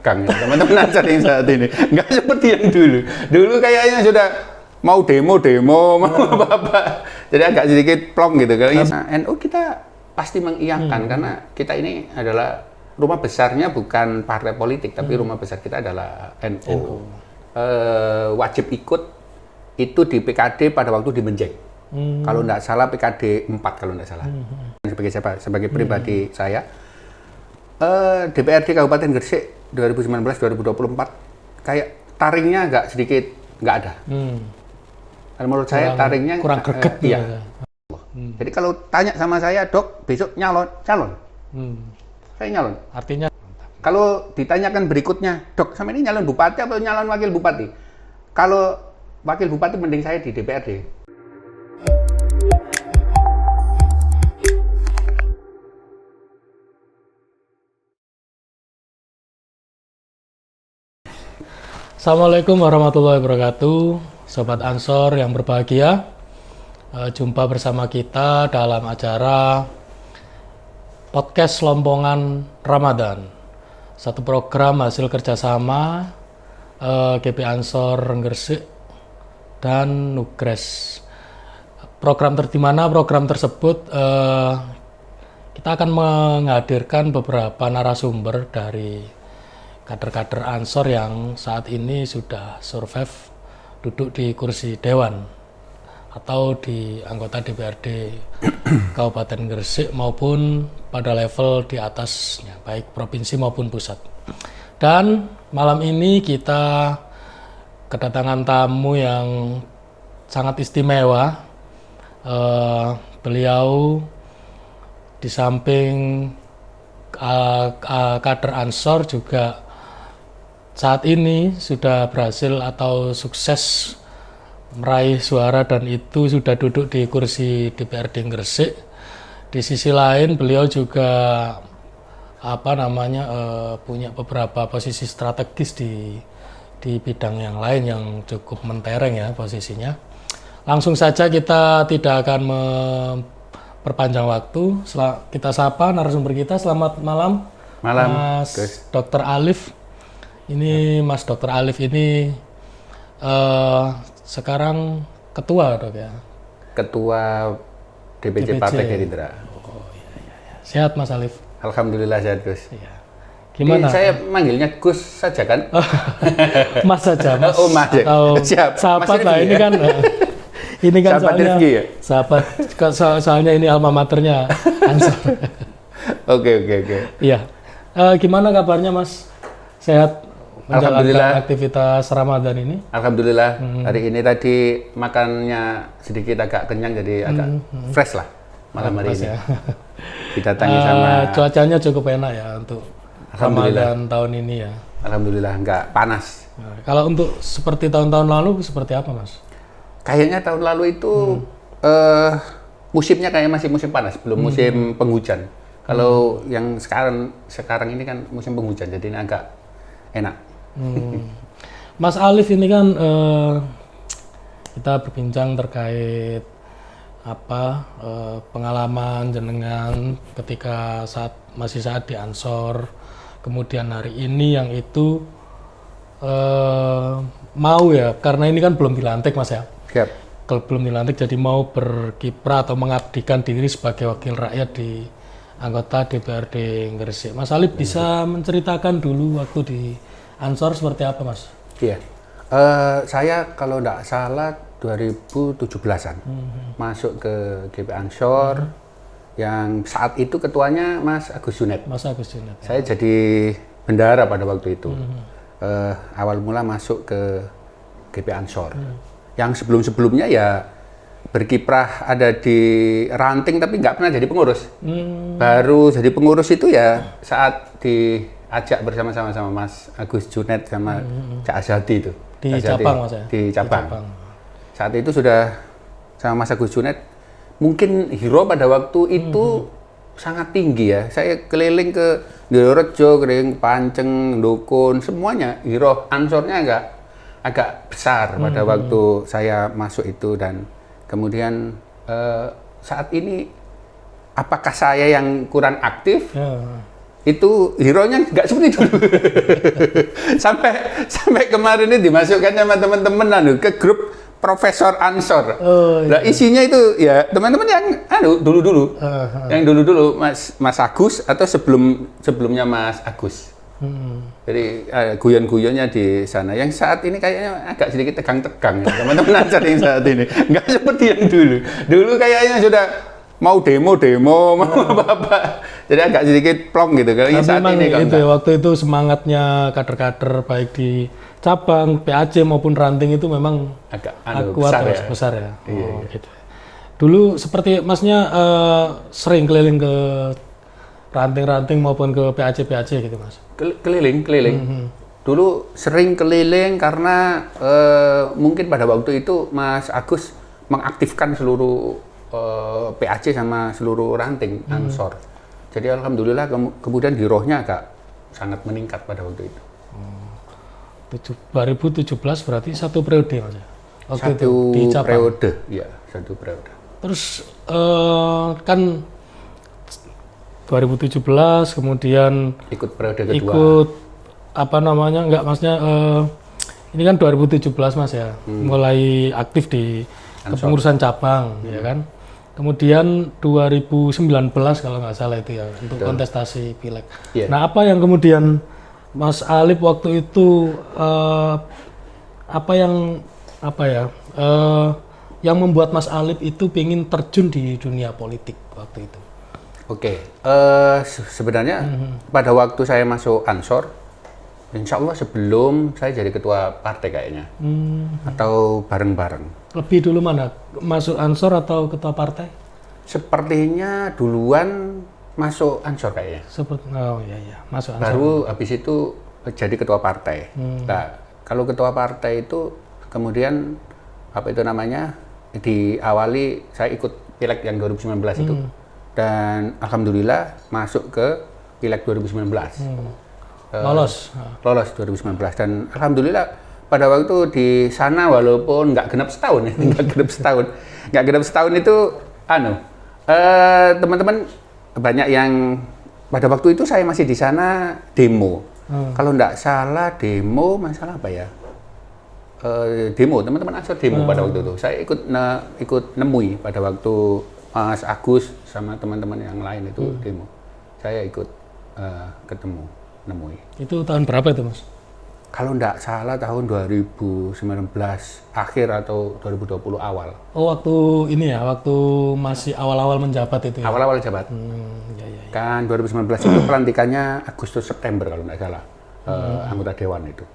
Kang, teman-teman Ansor yang saat ini nggak seperti yang dulu. Dulu kayaknya sudah mau demo, mau apa-apa. Jadi agak sedikit plong gitu. Kalau NU kita pasti mengiyakan karena kita ini adalah rumah besarnya bukan partai politik, tapi rumah besar kita adalah NU. Wajib ikut itu di PKD pada waktu di Menjeng. Kalau nggak salah PKD 4 kalau nggak salah. Sebagai siapa? Sebagai pribadi saya. DPRD Kabupaten Gresik 2019-2024 kayak taringnya agak sedikit nggak ada. Kalau menurut saya taringnya kurang greget iya. Jadi kalau tanya sama saya, Dok, besok calon. Saya nyalon. Artinya kalau ditanyakan berikutnya, Dok, sama ini nyalon bupati atau nyalon wakil bupati? Kalau wakil bupati mending saya di DPRD. Assalamualaikum warahmatullahi wabarakatuh, Sobat Ansor yang berbahagia. Jumpa bersama kita dalam acara Podcast Lompongan Ramadan, satu program hasil kerjasama GP Ansor Gresik dan Nugres. Program tersebut kita akan menghadirkan beberapa narasumber dari kader-kader Ansor yang saat ini sudah survive duduk di kursi dewan atau di anggota DPRD Kabupaten Gresik maupun pada level di atasnya, baik provinsi maupun pusat. Dan malam ini kita kedatangan tamu yang sangat istimewa. Beliau di samping kader Ansor juga saat ini sudah berhasil atau sukses meraih suara dan itu sudah duduk di kursi DPRD Gresik. Di sisi lain beliau juga punya beberapa posisi strategis di bidang yang lain yang cukup mentereng ya posisinya. Langsung saja kita tidak akan memperpanjang waktu. Kita sapa narasumber kita. Selamat malam. Mas Dr. Alif. Ini Mas Dr. Alif ini sekarang ketua, Dok ya? Ketua DPC Partai Gerindra. Oh, iya. Sehat Mas Alif? Alhamdulillah sehat, Gus. Iya. Gimana? Ini saya manggilnya Gus saja kan? Mas saja, Mas. Oh, Mas. Atau siap. Sahabat lah, ini kan ini kan sahabat soalnya Rifki, ya? Sahabat, soalnya ini alma maternya Ansor. Oke. Iya. Gimana kabarnya Mas? Sehat? Menjalankan aktivitas Ramadan ini? Alhamdulillah. Hari ini tadi makannya sedikit agak kenyang, jadi agak fresh lah malam hari ini. Ya. Didatangi sama... Cuacanya cukup enak ya untuk Ramadan tahun ini ya? Alhamdulillah, nggak panas. Nah, kalau untuk seperti tahun-tahun lalu, seperti apa Mas? Kayaknya tahun lalu itu musimnya kayak masih musim panas, belum musim penghujan. Kalau yang sekarang ini kan musim penghujan, jadi ini agak enak. Mas Alif ini kan kita berbincang terkait pengalaman jenengan ketika masih saat di Ansor, kemudian hari ini yang itu mau ya, karena ini kan belum dilantik Mas ya. Siap. Kalau belum dilantik jadi mau berkiprah atau mengabdikan diri sebagai wakil rakyat di anggota DPRD Gresik. Mas Alif bisa menceritakan dulu waktu di Ansor seperti apa Mas? Iya, saya kalau tidak salah 2017-an masuk ke GP Ansor yang saat itu ketuanya Mas Agus Junet. Mas Agus Junet. Ya. Saya jadi bendara pada waktu itu. Awal mula masuk ke GP Ansor. Yang sebelumnya ya berkiprah ada di ranting tapi nggak pernah jadi pengurus. Baru jadi pengurus itu ya saat diajak bersama-sama sama Mas Agus Junet sama Cak Azadi itu. Di cabang Mas ya? Di cabang. Saat itu sudah sama Mas Agus Junet, mungkin hero pada waktu itu sangat tinggi ya. Saya keliling ke Ndirorejo, keliling Panceng, Ndukun, semuanya hero Ansornya agak besar pada waktu saya masuk itu. Dan kemudian saat ini apakah saya yang kurang aktif itu hero-nya nggak seperti dulu. sampai kemarin ini dimasukkan sama teman-teman ke grup Profesor Ansor. Oh, iya. Nah, isinya itu ya teman-teman yang dulu-dulu. Yang dulu-dulu Mas Agus atau sebelumnya Mas Agus. Jadi guyon-guyonnya di sana. Yang saat ini kayaknya agak sedikit tegang-tegang ya, teman-teman Ansor yang saat ini. Nggak seperti yang dulu. Dulu kayaknya sudah mau demo, mau apa. Jadi agak sedikit plong gitu. Kalau saat ini itu ya, waktu itu semangatnya kader-kader baik di cabang, PAC maupun ranting itu memang agak kuat besar ya. Gitu. Dulu seperti masnya sering keliling ke ranting-ranting maupun ke PAC gitu mas? Keliling. Dulu sering keliling karena mungkin pada waktu itu Mas Agus mengaktifkan seluruh PAC sama seluruh ranting Ansor. Jadi alhamdulillah kemudian girohnya agak sangat meningkat pada waktu itu. 2017 berarti satu periode mas ya? Satu periode, ya satu periode. Terus kan 2017 kemudian ikut periode kedua. Ikut apa namanya? Enggak maksudnya ini kan 2017 mas ya, mulai aktif di kepengurusan cabang, ya kan? Kemudian 2019 kalau nggak salah itu ya untuk kontestasi pileg. Yeah. Nah apa yang kemudian Mas Alip waktu itu yang membuat Mas Alip itu ingin terjun di dunia politik waktu itu? Oke, sebenarnya pada waktu saya masuk Ansor, insya Allah sebelum saya jadi ketua partai kayaknya, atau bareng-bareng. Lebih dulu mana? Masuk Ansor atau ketua partai? Sepertinya duluan masuk Ansor kayaknya. Masuk Ansor. Baru habis itu jadi ketua partai. Nah, kalau ketua partai itu kemudian apa itu namanya diawali saya ikut pileg yang 2019 itu. Dan alhamdulillah masuk ke pileg 2019. Lolos 2019 dan alhamdulillah pada waktu di sana walaupun nggak genap setahun itu teman-teman banyak yang pada waktu itu saya masih di sana demo. Kalau nggak salah demo masalah apa ya? Demo teman-teman Ansor demo pada waktu itu. Saya ikut nemui pada waktu Mas Agus sama teman-teman yang lain itu demo. Saya ikut nemui. Itu tahun berapa itu mas? Kalau nggak salah tahun 2019 akhir atau 2020 awal. Oh waktu ini ya, waktu masih awal-awal menjabat itu ya? Awal-awal jabat. Kan 2019 itu pelantikannya Agustus September kalau nggak salah, anggota Dewan itu.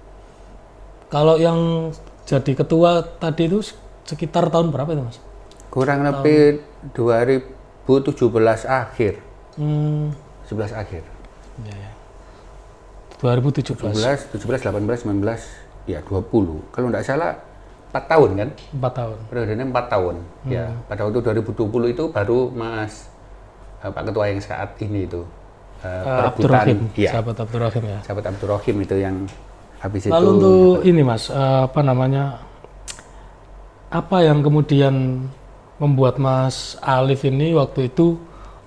Kalau yang jadi ketua tadi itu sekitar tahun berapa itu mas? Kurang lebih 2017 akhir. 11 akhir. 2017. 17, 18, 19, ya 20. Kalau nggak salah 4 tahun kan? 4 tahun. Periodenya 4 tahun. Ya, pada waktu 2020 itu baru Mas Pak Ketua yang saat ini itu Abdurrahim, ya. sahabat Abdurrahim ya. Sahabat Abdurrahim itu yang habis itu. Lalu untuk ini mas, apa yang kemudian membuat Mas Alif ini waktu itu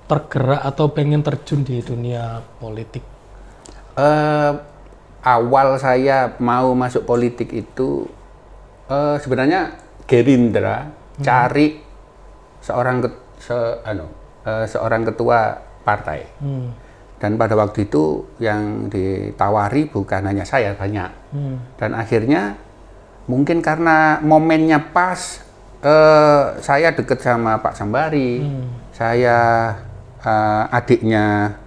tergerak atau pengen terjun di dunia politik? Awal saya mau masuk politik itu sebenarnya Gerindra cari seorang ketua partai. Dan pada waktu itu yang ditawari bukan hanya saya, banyak. Dan akhirnya mungkin karena momennya pas, saya deket sama Pak Sambari, saya adiknya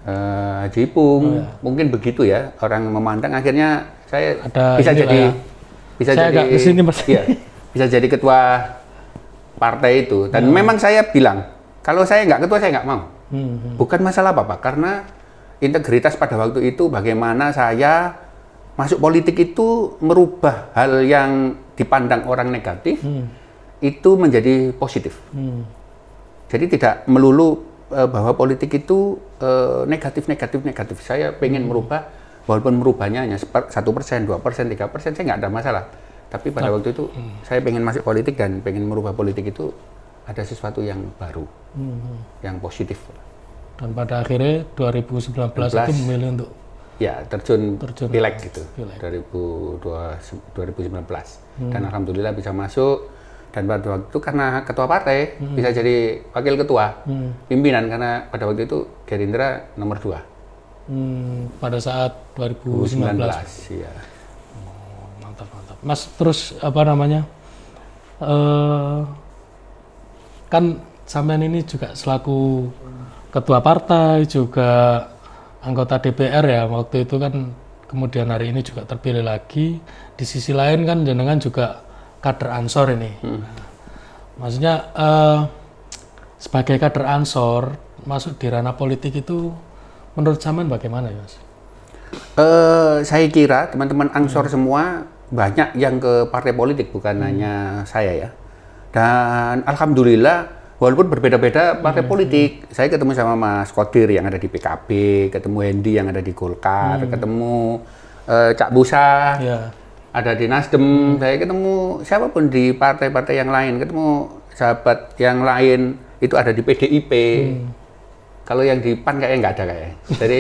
Haji Ipung, mungkin begitu ya orang memandang. Akhirnya saya bisa jadi ketua partai itu. Dan memang saya bilang kalau saya nggak ketua saya nggak mau. Bukan masalah apa-apa, karena integritas pada waktu itu bagaimana saya masuk politik itu merubah hal yang dipandang orang negatif itu menjadi positif. Jadi tidak melulu bahwa politik itu negatif. Saya pengen merubah, walaupun merubahnya hanya 1%, 2%, 3%, saya nggak ada masalah. Tapi pada waktu itu saya pengen masuk politik dan pengen merubah politik itu ada sesuatu yang baru, yang positif. Dan pada akhirnya 2019 itu memilih untuk ya terjun pileg gitu. Pileg. 2019. Dan alhamdulillah bisa masuk, dan pada waktu itu karena ketua partai bisa jadi wakil ketua pimpinan, karena pada waktu itu Gerindra nomor 2 pada saat 2019. Iya. Mantap. Mas, terus apa namanya, kan sampean ini juga selaku ketua partai, juga anggota DPR ya waktu itu kan, kemudian hari ini juga terpilih lagi. Di sisi lain kan jenengan juga kader Ansor ini. Maksudnya sebagai kader Ansor masuk di ranah politik itu menurut sampean bagaimana ya, Mas? Saya kira teman-teman Ansor semua banyak yang ke partai politik, bukan hanya saya ya. Dan alhamdulillah walaupun berbeda-beda partai politik, saya ketemu sama Mas Kodir yang ada di PKB, ketemu Hendy yang ada di Golkar, ketemu Cak Busa ada di Nasdem, saya ketemu siapapun di partai-partai yang lain, ketemu sahabat yang lain itu ada di PDIP. Kalau yang di PAN kayaknya nggak ada kayaknya. Jadi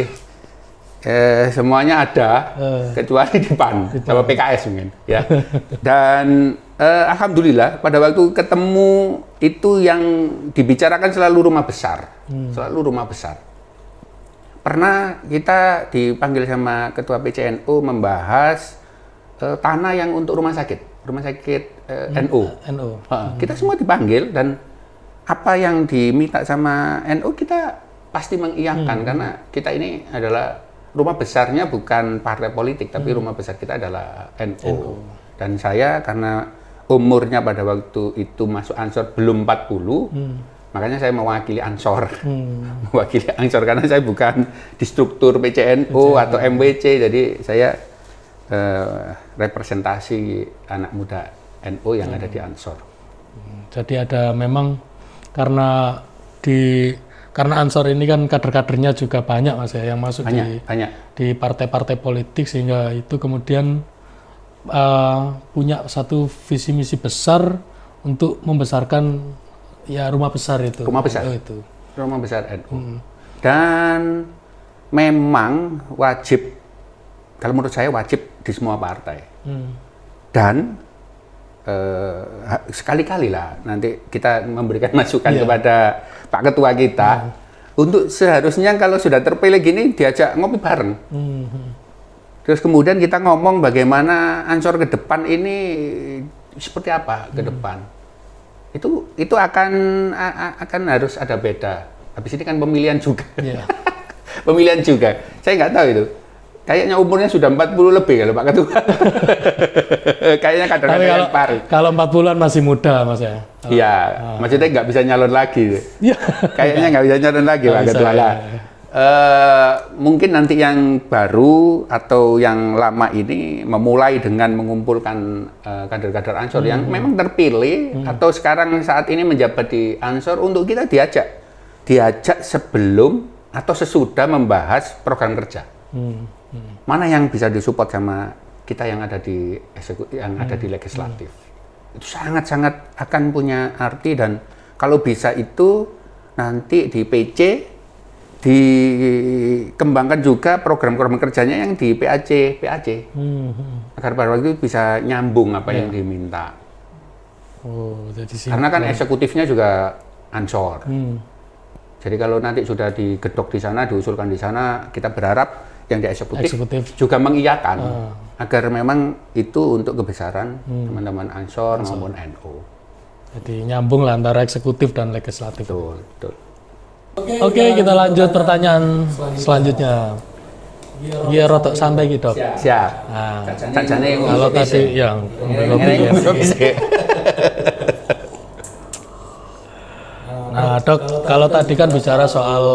semuanya ada kecuali di PAN sama PKS mungkin ya. Dan alhamdulillah pada waktu ketemu itu yang dibicarakan selalu rumah besar, selalu rumah besar. Pernah kita dipanggil sama ketua PCNU membahas tanah yang untuk rumah sakit NU. Kita semua dipanggil, dan apa yang diminta sama NU kita pasti mengiyakan, karena kita ini adalah rumah besarnya bukan partai politik, tapi rumah besar kita adalah NU. Dan saya karena umurnya pada waktu itu masuk Ansor belum 40, makanya saya mewakili Ansor. Mewakili Ansor karena saya bukan di struktur PCNU atau MWC, jadi saya representasi anak muda NU yang ada di Ansor. Jadi ada memang karena Ansor ini kan kader-kadernya juga banyak, Mas ya, yang masuk di partai-partai politik, sehingga itu kemudian punya satu visi misi besar untuk membesarkan ya rumah besar itu. Rumah besar NU. Dan memang wajib, kalau menurut saya wajib di semua partai. Dan sekali-kali lah nanti kita memberikan masukan kepada Pak Ketua kita untuk seharusnya kalau sudah terpilih gini diajak ngopi bareng. Terus kemudian kita ngomong bagaimana Ansor ke depan ini seperti apa ke depan. Itu akan harus ada beda. Habis ini kan pemilihan juga. Pemilihan juga. Saya nggak tahu itu. Kayaknya umurnya sudah 40 lebih kalau Pak Ketua. Kayaknya kadang-kadang yang pari. Kalau 40-an masih muda, Mas ya? Iya, maksudnya nggak bisa nyalon lagi. Kayaknya nggak bisa nyalon lagi Pak Ketua. Mungkin nanti yang baru atau yang lama ini memulai dengan mengumpulkan kader-kader Ansor yang memang terpilih atau sekarang saat ini menjabat di Ansor untuk kita diajak sebelum atau sesudah membahas program kerja. Mana yang bisa disupport sama kita yang ada di legislatif. Itu sangat-sangat akan punya arti, dan kalau bisa itu nanti di PC dikembangkan juga program-program kerjanya yang di PAC. Agar pada waktu itu bisa nyambung apa yang diminta. Karena kan eksekutifnya juga Ansor. Jadi kalau nanti sudah digedok di sana, diusulkan di sana, kita berharap yang di eksekutif juga mengiyakan agar memang itu untuk kebesaran teman-teman Ansor maupun NU. Jadi nyambung lah antara eksekutif dan legislatif. Betul. Oke, kita lanjut pertanyaan selanjutnya. Iya, rotok santai gitu, Dok. Siap. Nah, kalau tadi yang Nah, Dok, kalau tadi kan bicara soal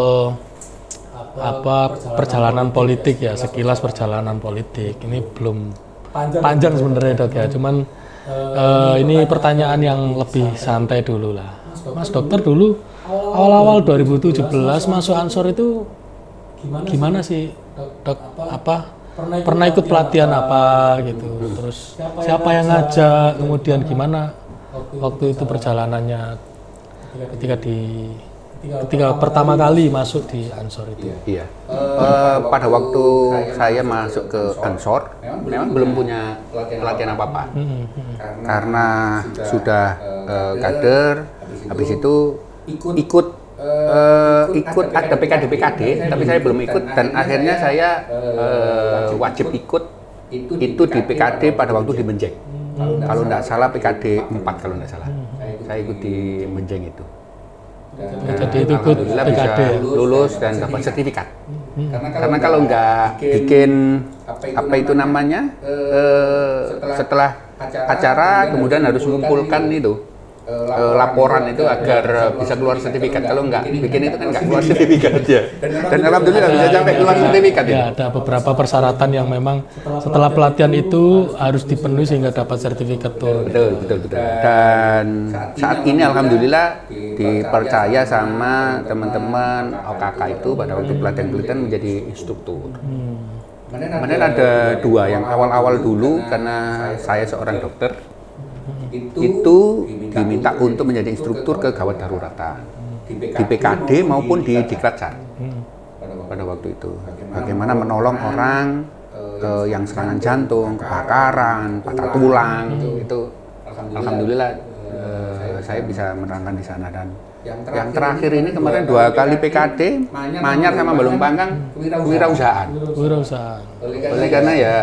perjalanan politik ya, sekilas perjalanan politik. Ini belum panjang sebenarnya, Dok ya. Cuman ini pertanyaan yang lebih santai dulu lah. Mas Dokter dulu awal-awal 2017 masuk Ansor itu gimana sih, Dok? Pernah ikut pelatihan apa gitu? Terus siapa yang ngajak? Kemudian gimana waktu itu perjalanannya ketika di ketika pertama kali masuk di Ansor itu. Iya. Pada waktu saya masuk ke Ansor, memang belum punya pelatihan apa-apa. Karena sudah kader, habis itu ikut ada PKD, tapi saya belum ikut dan akhirnya saya wajib ikut itu di PKD pada waktu di Menjeng. Kalau tidak salah PKD 4 kalau tidak salah. Saya ikut di Menjeng itu. Jadi itu ikut Alhamdulillah PKD bisa ya? lulus dan dapat sertifikat. Karena kalau nggak bikin apa itu namanya setelah acara kemudian harus mengumpulkan itu laporan itu agar bisa keluar sertifikat. Kalau nggak bikin itu kan nggak keluar sertifikat ya. Dan alhamdulillah bisa sampai keluar sertifikat Ya, ada beberapa persyaratan yang memang setelah pelatihan itu harus dipenuhi sehingga dapat sertifikat tuh. Betul. Dan saat ini alhamdulillah dipercaya sama teman-teman OKK itu pada waktu pelatihan menjadi instruktur. Kemudian ada 2 yang awal-awal dulu karena saya seorang dokter itu diminta untuk menjadi instruktur ke gawat daruratan di PKD maupun di Diklatsan pada waktu itu. Bagaimana menolong orang yang serangan jantung, kebakaran, patah tulang itu alhamdulillah saya bisa menerangkan di sana. Dan yang terakhir ini kemarin 2 kali PKD Manyar sama Balung Panggang kewirausahaan. Oleh karena ya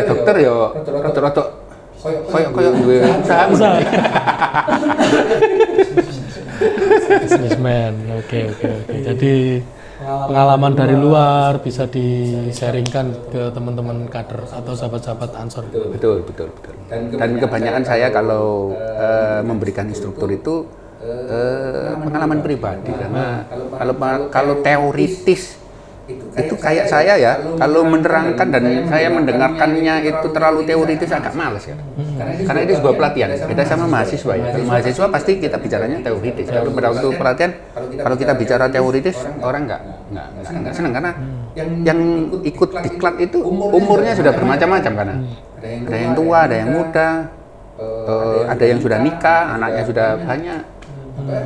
dokter yo rada-rada koyok duwe usaha. Businessman. Oke. Jadi pengalaman dari luar bisa di-sharingkan ke teman-teman kader atau sahabat-sahabat Ansor. Betul. Dan kebanyakan saya kalau memberikan instruktur itu pengalaman pribadi karena kalau teoritis itu kayak saya ya, kalau menerangkan dan saya mendengarkannya itu terlalu teoritis agak males ya. Karena itu sebuah pelatihan, beda sama mahasiswa ya. Kalau mahasiswa pasti kita bicaranya teoritis. Kalau pada waktu pelatihan, kalau kita bicara teoritis orang nggak senang karena yang ikut diklat itu umurnya sudah bermacam-macam karena ada yang tua, ada yang muda, ada yang sudah nikah, anaknya sudah banyak,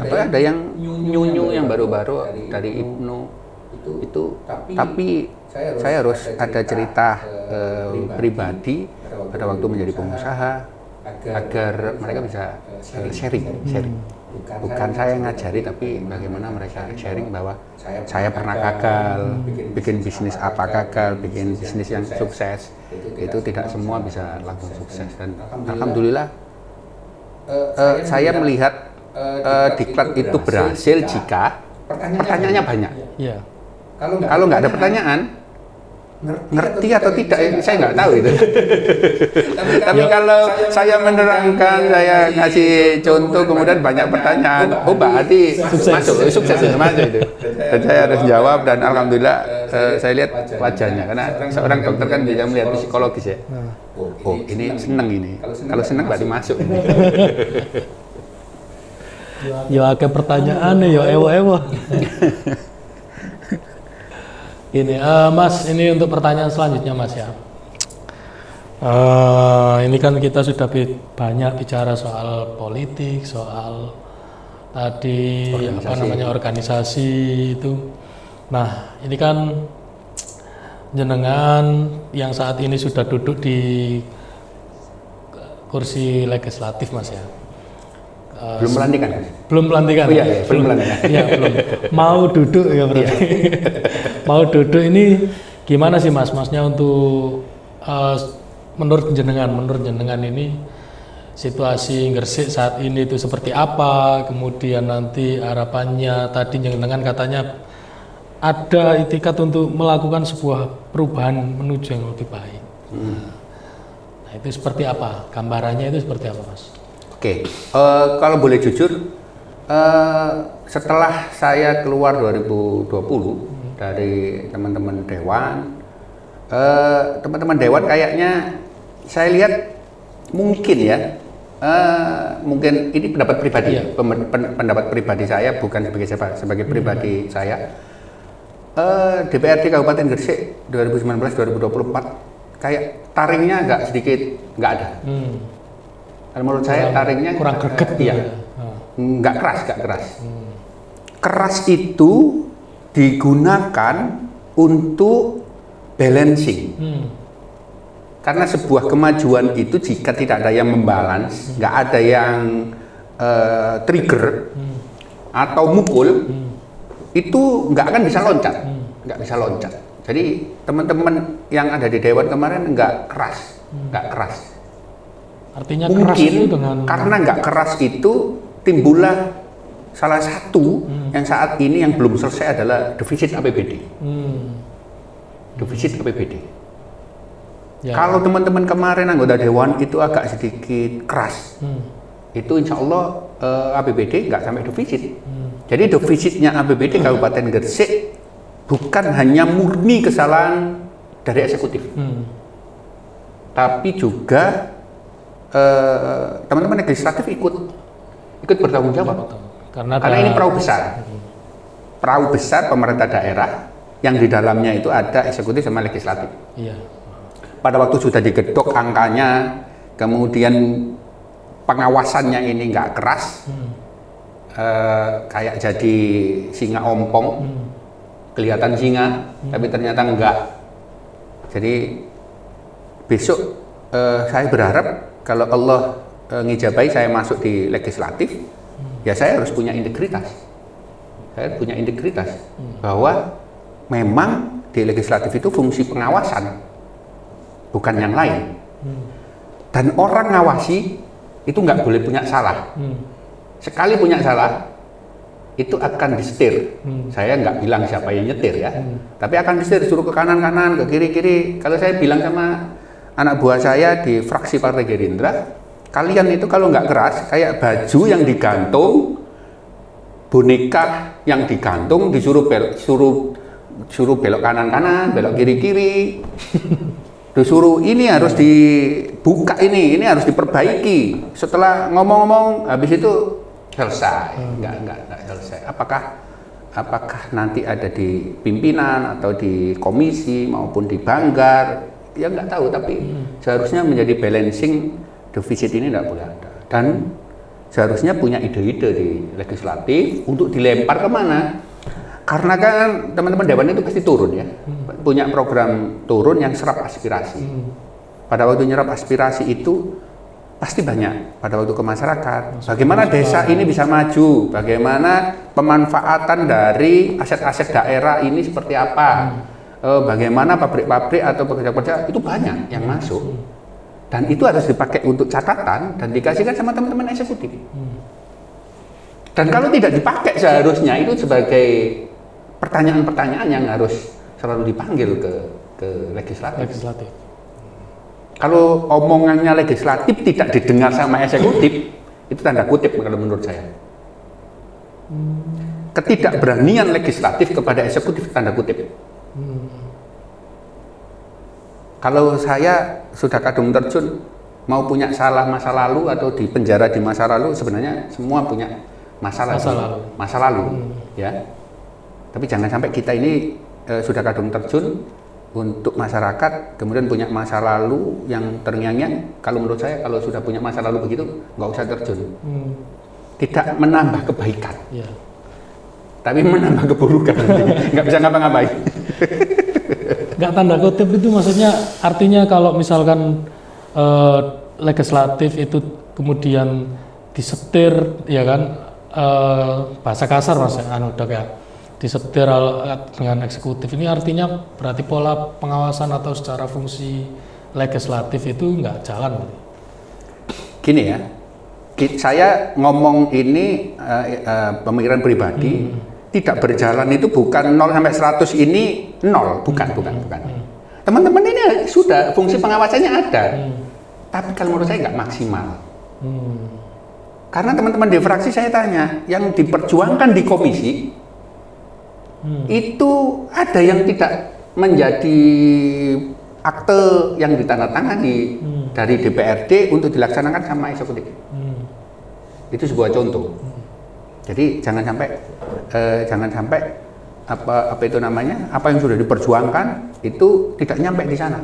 atau ada yang nyunyu yang baru-baru dari Ibnu. Tapi saya harus ada cerita pribadi pada waktu menjadi pengusaha agar mereka bisa sharing. Bukan saya ngajari tapi bagaimana mereka sharing bahwa saya pernah gagal bikin bisnis apa, gagal bikin bisnis yang sukses. Itu tidak semua bisa langsung sukses dan alhamdulillah saya melihat diklat itu berhasil jika pertanyaannya banyak. Iya. Kalau nggak ada pertanyaan, ngerti atau tidak, saya nggak tahu itu. Tapi kalau saya menerangkan, saya ngasih contoh, kemudian banyak pertanyaan, oh berarti masuk itu. Dan saya harus jawab dan alhamdulillah saya lihat wajahnya, karena seorang dokter kan bisa melihat psikologis ya. Oh ini seneng ini, kalau seneng berarti masuk ini. Yo akeh pertanyaan yo ewo-ewo. Ini Mas, ini untuk pertanyaan selanjutnya Mas ya. Ini kan kita sudah banyak bicara soal politik, soal tadi organisasi itu. Nah, ini kan jenengan yang saat ini sudah duduk di kursi legislatif Mas ya. Belum pelantikan kan? Belum pelantikan. Oh, iya, belum pelantikan. Iya, belum. Mau duduk ya berarti. Mau duduk ini gimana sih Mas? Masnya untuk menurut jenengan ini situasi Gresik saat ini itu seperti apa? Kemudian nanti harapannya tadi jenengan katanya ada itikat untuk melakukan sebuah perubahan menuju yang lebih baik. Nah, itu seperti apa? Gambarannya itu seperti apa, Mas? Oke, kalau boleh jujur, setelah saya keluar 2020 dari teman-teman Dewan kayaknya saya lihat mungkin ya, mungkin ini pendapat pribadi, Iya. Pendapat pribadi saya bukan sebagai siapa, sebagai pribadi saya. DPRD Kabupaten Gresik 2019-2024 kayak taringnya agak sedikit nggak ada. Dan menurut saya taringnya kurang greget iya. nggak keras, nggak keras. Keras itu digunakan untuk balancing. Karena sebuah kemajuan itu jika tidak ada yang membalance, nggak ada yang trigger atau mukul, itu nggak akan bisa loncat, nggak bisa loncat. Jadi teman-teman yang ada di Dewan kemarin nggak keras, nggak keras. Artinya Mungkin keras itu dengan karena nggak keras itu timbullah salah satu yang saat ini yang belum selesai adalah defisit APBD. Defisit APBD. ya, Kalau teman-teman kemarin anggota Dewan itu agak sedikit keras, itu insya Allah APBD nggak sampai defisit. Jadi defisitnya APBD Kabupaten Gresik bukan hanya murni kesalahan dari eksekutif, tapi juga teman-teman legislatif ikut bertanggung jawab. Karena ini perahu besar pemerintah daerah yang di dalamnya itu ada eksekutif sama legislatif. Iya. Pada waktu sudah digedok angkanya, kemudian pengawasannya ini nggak keras, kayak jadi singa ompong, kelihatan singa, tapi ternyata enggak. Jadi besok saya berharap kalau Allah ngijabai saya masuk di legislatif, ya saya harus punya integritas. Saya punya integritas bahwa memang di legislatif itu fungsi pengawasan, bukan yang lain. Dan orang ngawasi itu nggak boleh punya salah. Sekali punya salah, itu akan disetir. Saya nggak bilang siapa yang nyetir ya, tapi akan disetir, suruh ke kanan-kanan, ke kiri-kiri. Kalau saya bilang sama anak buah saya di fraksi Partai Gerindra, kalian itu kalau nggak keras, kayak baju yang digantung, boneka yang digantung, disuruh belok kanan-kanan, belok kiri-kiri. Disuruh ini harus dibuka, ini harus diperbaiki. Setelah ngomong-ngomong, habis itu selesai. Nggak selesai. Apakah nanti ada di pimpinan atau di komisi maupun di banggar? Ya nggak tahu. Tapi seharusnya menjadi balancing defisit ini nggak boleh ada. Dan seharusnya punya ide-ide di legislatif untuk dilempar kemana? Karena kan teman-teman Dewan itu pasti turun ya, punya program turun yang serap aspirasi. Pada waktu nyerap aspirasi itu pasti banyak pada waktu ke masyarakat. Bagaimana desa ini bisa maju, bagaimana pemanfaatan dari aset-aset daerah ini seperti apa, bagaimana pabrik-pabrik atau pekerja-pekerja itu banyak yang masuk. Dan itu harus dipakai untuk catatan dan dikasihkan sama teman-teman eksekutif. Dan kalau tidak dipakai seharusnya itu sebagai pertanyaan-pertanyaan yang harus selalu dipanggil ke legislatif. Kalau omongannya legislatif tidak didengar sama eksekutif, itu tanda kutip kalau menurut saya. Ketidakberanian legislatif kepada eksekutif, tanda kutip. Kalau saya sudah kadung terjun, mau punya salah masa lalu atau di penjara di masa lalu, sebenarnya semua punya masa lalu. Ya. Tapi jangan sampai kita ini sudah kadung terjun untuk masyarakat, kemudian punya masa lalu yang terngiang-ngiang. Kalau menurut saya, kalau sudah punya masa lalu begitu, nggak usah terjun. Tidak menambah kebaikan, tapi menambah keburukan. Nggak bisa ngapa-ngapain. Nggak, tanda kutip itu maksudnya artinya kalau misalkan legislatif itu kemudian disetir, ya kan, bahasa kasar mas, Dok ya, disetir dengan eksekutif, ini artinya berarti pola pengawasan atau secara fungsi legislatif itu nggak jalan. Gini ya, saya ngomong ini pemikiran pribadi, tidak berjalan itu bukan 0 sampai 100 ini 0, bukan. Teman-teman ini sudah fungsi pengawasannya ada, tapi kalau menurut saya nggak maksimal. Karena teman-teman di fraksi saya tanya, yang diperjuangkan di komisi itu ada yang tidak menjadi akte yang ditandatangani dari DPRD untuk dilaksanakan sama eksekutif. Itu sebuah contoh. Jadi jangan sampai apa itu namanya, apa yang sudah diperjuangkan itu tidak nyampe di sana.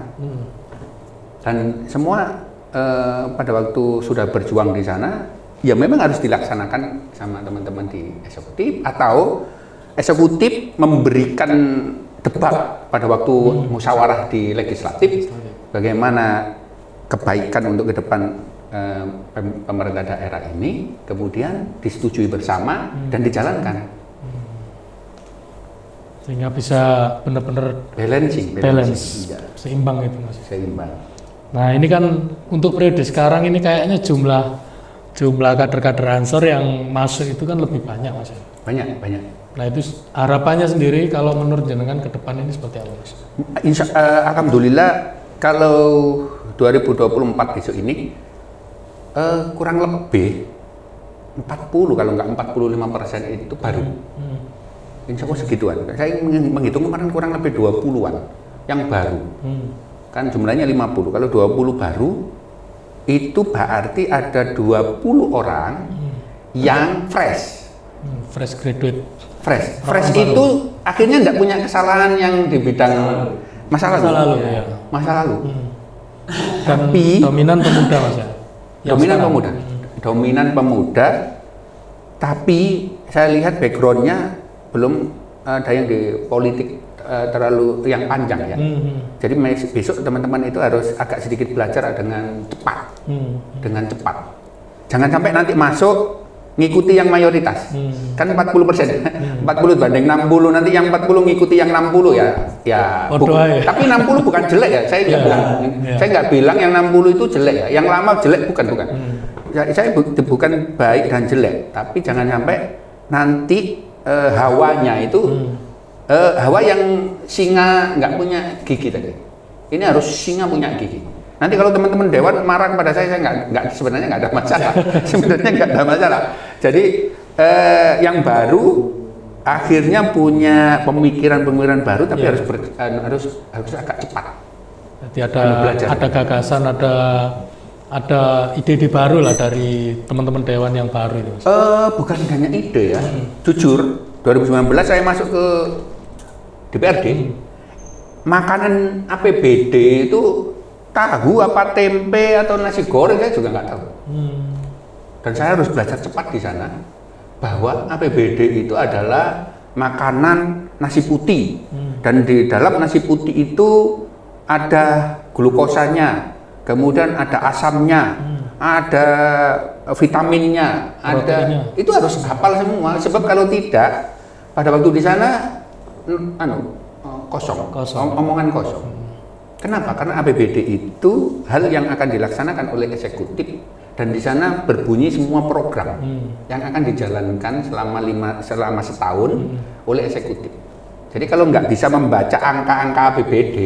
Dan semua pada waktu sudah berjuang di sana ya memang harus dilaksanakan sama teman-teman di eksekutif, atau eksekutif memberikan debat pada waktu musyawarah di legislatif bagaimana kebaikan untuk ke depan pemerintah daerah ini, kemudian disetujui bersama dan dijalankan sehingga bisa benar-benar balance. Ya. Seimbang itu Mas. Seimbang. Nah ini kan untuk periode sekarang ini kayaknya jumlah kader-kader Ansor yang masuk itu kan lebih banyak Mas. Banyak. Nah itu harapannya sendiri kalau menurut jenengan ke depan ini seperti apa Mas? Alhamdulillah kalau 2024 besok ini kurang lebih 40 kalau nggak 45% itu baru. Insya Allah segituan. Saya menghitung kemarin kurang lebih 20-an yang baru. Kan jumlahnya 50. Kalau 20 baru itu berarti ada 20 orang yang fresh. Fresh graduate. Fresh itu akhirnya nggak punya kesalahan yang di bidang masa lalu. Tapi dominan pemuda Mas ya. Dominan pemuda. Tapi saya lihat backgroundnya belum ada yang di politik terlalu yang panjang ya. Jadi besok teman-teman itu harus agak sedikit belajar dengan cepat. Jangan sampai nanti masuk ngikuti yang mayoritas. Kan 40%. 40 banding 60, nanti yang 40 ngikuti yang 60 ya. Tapi 60 bukan jelek ya. Saya nggak bilang yang 60 itu jelek ya. Yang lama jelek bukan. Saya bukan baik dan jelek, tapi jangan sampai nanti hawanya itu hawa yang singa nggak punya gigi tadi. Ini harus singa punya gigi. Nanti kalau teman-teman dewan marah kepada saya sebenarnya nggak ada masalah. Sebenarnya nggak ada masalah. Jadi yang baru akhirnya punya pemikiran baru, tapi harus agak cepat. Jadi ada gagasan, ada ide-ide baru lah dari teman-teman dewan yang baru itu. Bukan hanya ide ya. Jujur, 2019 saya masuk ke DPRD. Makanan APBD itu tahu apa tempe atau nasi goreng saya juga nggak tahu. Dan saya harus belajar cepat di sana bahwa APBD itu adalah makanan nasi putih. Dan di dalam nasi putih itu ada glukosanya, kemudian ada asamnya, ada vitaminnya, itu harus hafal semua. Sebab kalau tidak, pada waktu di sana kosong. Omongan kosong. Kenapa? Karena APBD itu hal yang akan dilaksanakan oleh eksekutif, dan di sana berbunyi semua program yang akan dijalankan selama setahun oleh eksekutif. Jadi kalau nggak bisa membaca angka-angka APBD,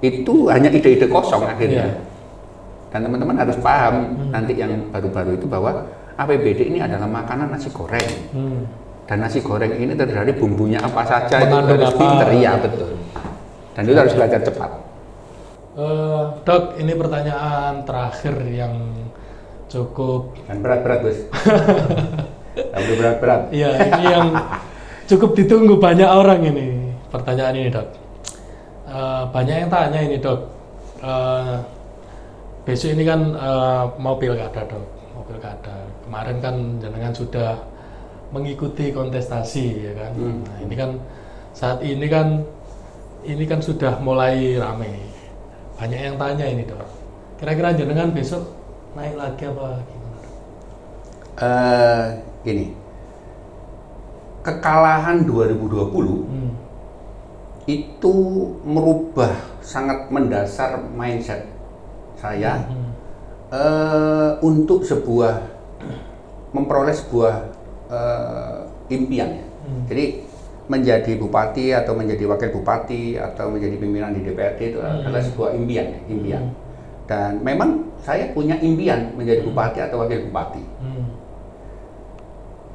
itu hanya ide-ide kosong akhirnya. Dan teman-teman harus paham nanti yang baru-baru itu bahwa APBD ini adalah makanan nasi goreng. Dan nasi goreng ini terdiri dari bumbunya apa saja, itu harus pinter, ya betul. Dan itu harus belajar cepat. Dok, ini pertanyaan terakhir yang cukup dan berat-berat, Gus. Tapi berat-berat. Iya, ini yang cukup ditunggu banyak orang ini. Pertanyaan ini, Dok. Banyak yang tanya ini, Dok. Besok ini kan mau pilkada, Dok. Mau pilkada. Kemarin kan jenengan sudah mengikuti kontestasi, ya kan. Nah, ini kan saat ini kan sudah mulai ramai. Banyak yang tanya ini, Dok. Kira-kira jenengan besok naik lagi apa gimana, Dok? Gini. Kekalahan 2020 itu merubah sangat mendasar mindset saya untuk memperoleh sebuah impian. Jadi menjadi bupati atau menjadi wakil bupati atau menjadi pimpinan di DPRD itu adalah sebuah impian. Dan memang saya punya impian menjadi bupati atau wakil bupati.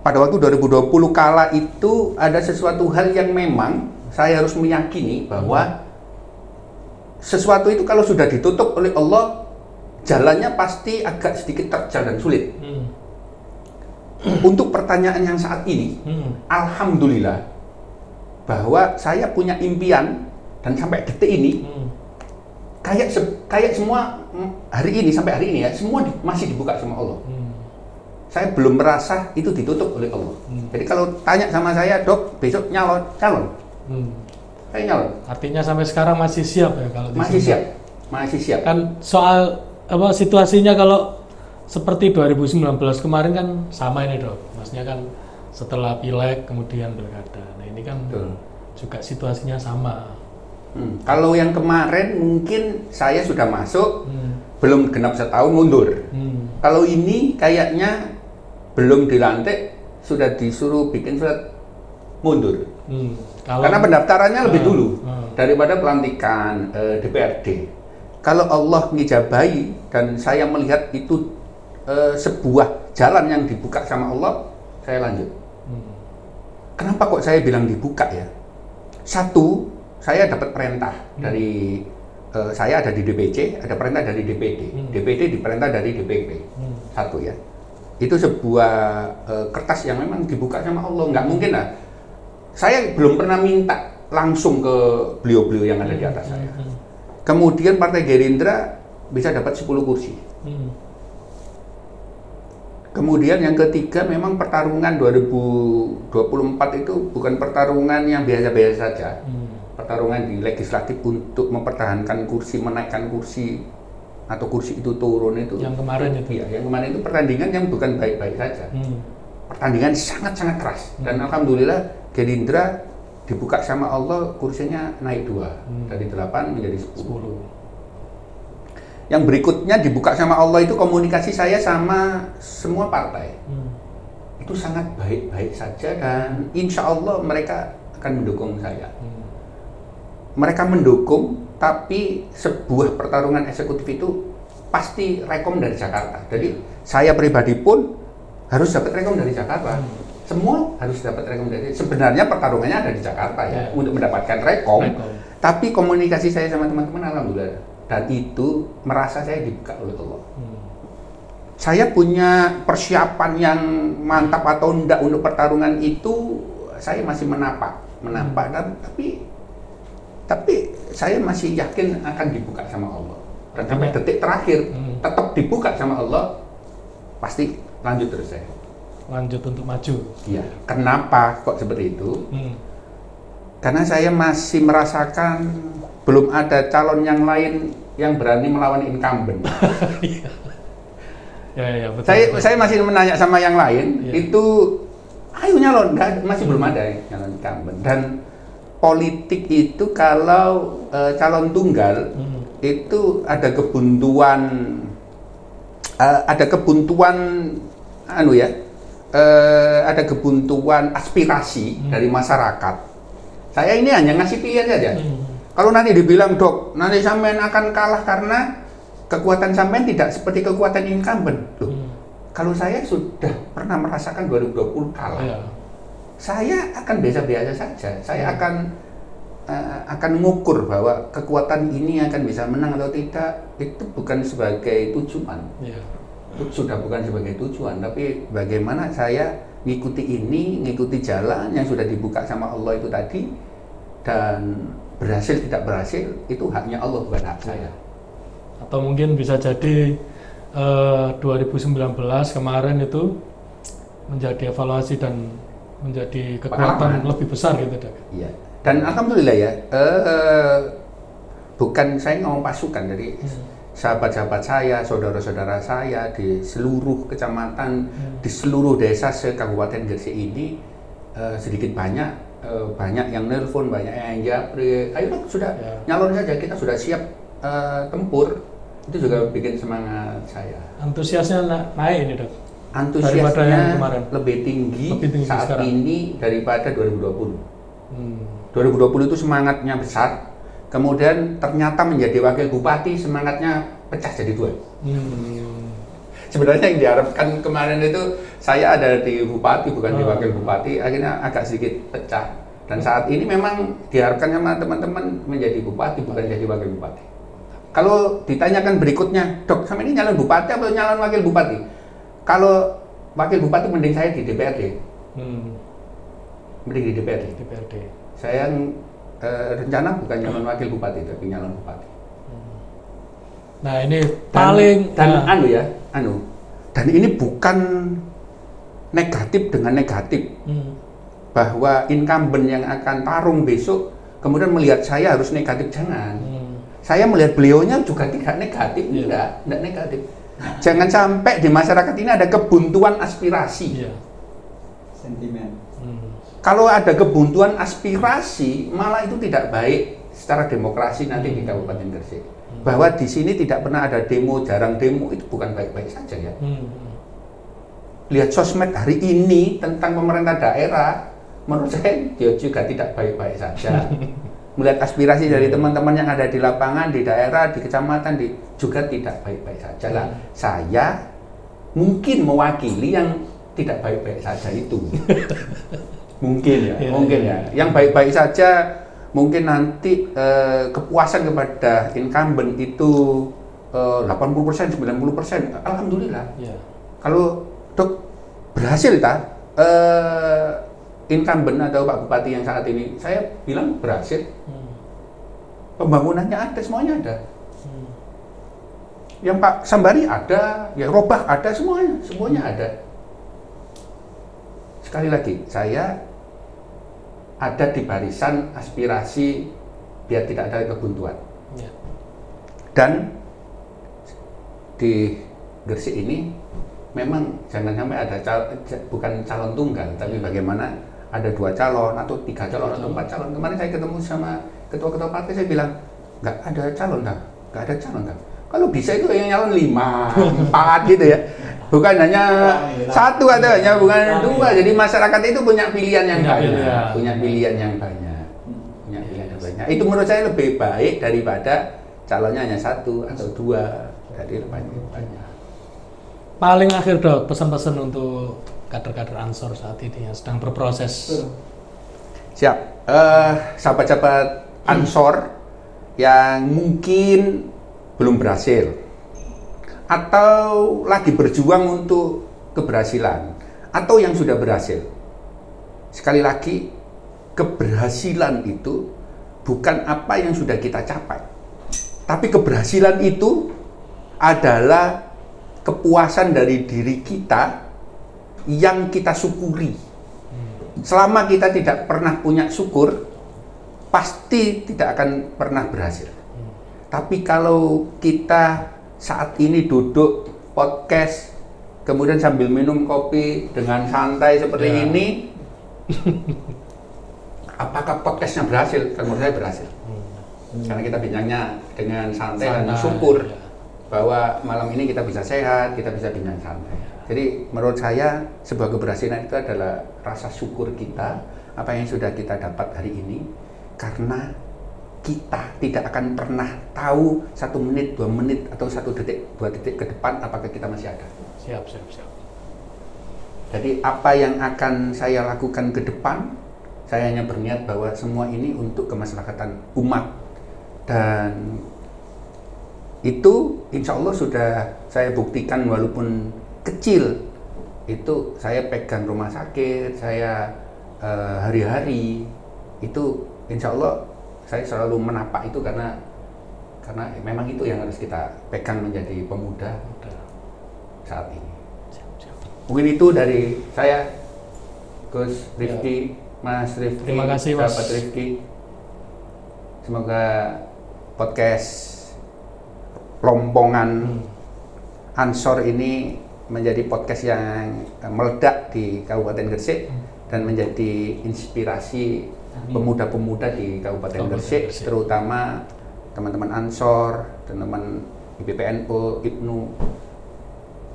Pada waktu 2020 kala itu ada sesuatu hal yang memang saya harus meyakini bahwa sesuatu itu kalau sudah ditutup oleh Allah, jalannya pasti agak sedikit terjal dan sulit. Untuk pertanyaan yang saat ini, alhamdulillah bahwa saya punya impian, dan sampai detik ini kayak semua hari ini sampai hari ini ya semua masih dibuka sama Allah. Saya belum merasa itu ditutup oleh Allah. Jadi kalau tanya sama saya, Dok, besok calon. Saya nyalon. Artinya sampai sekarang masih siap ya kalau masih siap. Masih siap. Kan soal apa situasinya kalau seperti 2019 kemarin kan sama ini, Dok. Maksudnya kan setelah pileg kemudian pilkada. Nah, ini kan juga situasinya sama. Kalau yang kemarin mungkin saya sudah masuk, belum genap setahun mundur. Kalau ini kayaknya belum dilantik, sudah disuruh bikin surat mundur. Karena pendaftarannya lebih dulu daripada pelantikan DPRD. Kalau Allah ngijabahi dan saya melihat itu sebuah jalan yang dibuka sama Allah, saya lanjut. Kenapa kok saya bilang dibuka ya? Satu, saya dapat perintah dari saya ada di DPC, ada perintah dari DPD. DPD diperintah dari DPP. Satu ya. Itu sebuah kertas yang memang dibuka sama Allah. Nggak mungkin lah. Saya belum pernah minta langsung ke beliau-beliau yang ada di atas saya. Kemudian Partai Gerindra bisa dapat 10 kursi. Kemudian yang ketiga memang pertarungan 2024 itu bukan pertarungan yang biasa-biasa saja. Pertarungan di legislatif untuk mempertahankan kursi, menaikkan kursi atau kursi itu turun itu. Yang kemarin itu. Iya, yang kemarin itu pertandingan yang bukan baik-baik saja. Pertandingan sangat-sangat keras. Dan alhamdulillah Gerindra dibuka sama Allah kursinya naik 2 dari 8 menjadi 10. Yang berikutnya dibuka sama Allah itu komunikasi saya sama semua partai. Itu sangat baik-baik saja dan insya Allah mereka akan mendukung saya. Mereka mendukung, tapi sebuah pertarungan eksekutif itu pasti rekom dari Jakarta. Jadi saya pribadi pun harus dapat rekom dari Jakarta. Semua harus dapat rekom dari. Sebenarnya pertarungannya ada di Jakarta ya, untuk mendapatkan rekom. Tapi komunikasi saya sama teman-teman alhamdulillah. Dan itu merasa saya dibuka oleh Allah. Saya punya persiapan yang mantap atau enggak untuk pertarungan itu, saya masih menapak dan tapi saya masih yakin akan dibuka sama Allah. Dan sampai detik terakhir tetap dibuka sama Allah, pasti lanjut terus saya. Lanjut untuk maju. Iya. Kenapa kok seperti itu? Karena saya masih merasakan belum ada calon yang lain yang berani melawan incumbent. Ya, betul. Saya masih menanya sama yang lain, itu ayo nyalon, masih belum ada calon incumbent. Dan politik itu kalau calon tunggal itu ada kebuntuan ada kebuntuan aspirasi dari masyarakat. Saya ini hanya ngasih pilihan saja. Kalau nanti dibilang, Dok, nanti sampean akan kalah karena kekuatan sampean tidak seperti kekuatan incumbent. Kalau saya sudah pernah merasakan 2020 kalah. Saya akan biasa-biasa saja. Saya akan mengukur bahwa kekuatan ini akan bisa menang atau tidak. Itu bukan sebagai tujuan. Sudah bukan sebagai tujuan, tapi bagaimana saya ngikuti jalan yang sudah dibuka sama Allah itu tadi, dan berhasil tidak berhasil itu haknya Allah, bukan hak saya. Atau mungkin bisa jadi 2019 kemarin itu menjadi evaluasi dan menjadi kekuatan lebih besar gitu, Dok. Iya. Dan alhamdulillah ya, bukan saya ngomong pasukan dari sahabat-sahabat saya, saudara-saudara saya di seluruh kecamatan, di seluruh desa se-Kabupaten Gresik ini, sedikit banyak yang nelpon, banyak yang japri, ayo Dok, sudah nyalon saja, kita sudah siap tempur. Itu juga bikin semangat saya. Antusiasnya naik ini, Dok? Antusiasnya lebih tinggi saat sekarang ini daripada 2020. 2020 itu semangatnya besar, kemudian ternyata menjadi wakil bupati semangatnya pecah jadi 2. Sebenarnya yang diharapkan kemarin itu saya ada di bupati bukan di wakil bupati, akhirnya agak sedikit pecah. Dan saat ini memang diharapkan sama teman-teman menjadi bupati bukan jadi wakil bupati. Kalau ditanyakan berikutnya, Dok, sama ini nyalon bupati atau nyalon wakil bupati? Kalau wakil bupati mending saya di DPRD. Mending di DPRD. Saya rencana bukan nyalon wakil bupati, tapi nyalon bupati. Nah ini paling dan dan ini bukan negatif dengan negatif bahwa incumbent yang akan tarung besok kemudian melihat saya harus negatif, jangan. Saya melihat beliaunya juga tidak negatif, enggak negatif. Jangan sampai di masyarakat ini ada kebuntuan aspirasi. Sentimen. Kalau ada kebuntuan aspirasi, malah itu tidak baik secara demokrasi nanti di Kabupaten Gresik. Bahwa di sini tidak pernah ada demo, jarang demo, itu bukan baik-baik saja ya. Lihat sosmed hari ini tentang pemerintah daerah, menurut saya juga tidak baik-baik saja. Melihat aspirasi dari teman-teman yang ada di lapangan, di daerah, di kecamatan, juga tidak baik-baik saja lah. Saya mungkin mewakili yang tidak baik-baik saja itu. Mungkin ya. Yang baik-baik saja mungkin nanti kepuasan kepada incumbent itu 80%, 90%. Alhamdulillah. Kalau Dok berhasil incumbent atau Pak Bupati yang saat ini, saya bilang berhasil. Pembangunannya ada, semuanya ada. Yang Pak Sambari ada, ya Robah ada, semuanya ada. Sekali lagi, saya ada di barisan aspirasi biar tidak ada kebuntuan. Dan di Gresik ini memang jangan sampai ada bukan calon tunggal, tapi bagaimana ada 2 calon atau 3 calon atau 4 calon. Kemarin saya ketemu sama ketua-ketua partai, saya bilang nggak ada calon dah. Kalau bisa itu yang nyalon 5, 4 gitu ya. Bukan hanya 1 atau hanya bukan 2. Jadi masyarakat itu punya pilihan yang banyak. Itu menurut saya lebih baik daripada calonnya hanya 1 atau 2. Jadi lebih banyak. Paling akhir Dok, pesan-pesan untuk kader-kader Ansor saat ini yang sedang berproses. Siap. Sahabat-sahabat Ansor yang mungkin belum berhasil atau lagi berjuang untuk keberhasilan atau yang sudah berhasil. Sekali lagi, keberhasilan itu bukan apa yang sudah kita capai, tapi keberhasilan itu adalah kepuasan dari diri kita yang kita syukuri. Selama kita tidak pernah punya syukur, pasti tidak akan pernah berhasil. Tapi kalau kita saat ini duduk podcast, kemudian sambil minum kopi dengan santai seperti ini, apakah podcastnya berhasil? Kalau menurut saya berhasil. Karena kita bincangnya dengan santai dan syukur bahwa malam ini kita bisa sehat, kita bisa bincang santai. Jadi menurut saya sebuah keberhasilan itu adalah rasa syukur kita apa yang sudah kita dapat hari ini, karena kita tidak akan pernah tahu 1 menit, 2 menit atau 1 detik, 2 detik ke depan apakah kita masih ada. Siap. Jadi apa yang akan saya lakukan ke depan, saya hanya berniat bahwa semua ini untuk kemaslahatan umat, dan itu insya Allah sudah saya buktikan walaupun kecil. Itu saya pegang rumah sakit, saya hari-hari itu insya Allah saya selalu menapak itu karena memang itu yang harus kita pegang menjadi pemuda saat ini. Mungkin itu dari saya, Gus Rifki, Mas Rifki, terima kasih Mas. sahabat Rifki. Semoga podcast Lompongan Ansor ini menjadi podcast yang meledak di Kabupaten Gresik dan menjadi inspirasi pemuda-pemuda di Kabupaten Gresik, terutama teman-teman Ansor, teman-teman IPPNU, IPNU,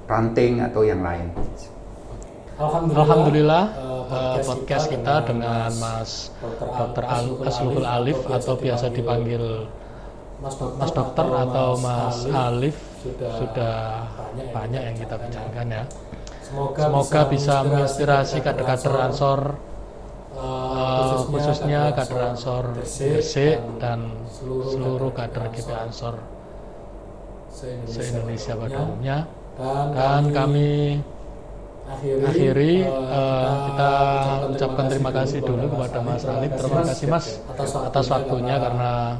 Ranting atau yang lain. Alhamdulillah podcast kita dengan Mas Dr. Asluhul Alif atau biasa dipanggil Mas Dokter atau Mas Alif sudah banyak yang kita bicarakan ya. Semoga bisa menginspirasi kader-kader Ansor, khususnya kader Ansor Gresik dan seluruh kader GP Ansor se-Indonesia pada umumnya. Dan kami akhiri, kita ucapkan terima kasih dulu kepada Mas Alif. Terima kasih Mas atas waktunya karena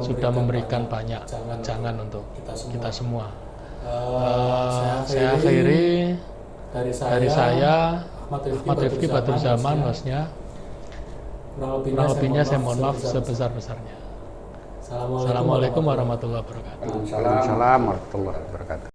sudah memberikan banyak jangan untuk kita semua. Saya akhiri dari saya Ahmad Rifki Badrul Zaman, hostnya. Kurang lebihnya saya mohon maaf sebesar-besarnya. Assalamualaikum warahmatullahi wabarakatuh. Waalaikumsalam warahmatullahi wabarakatuh.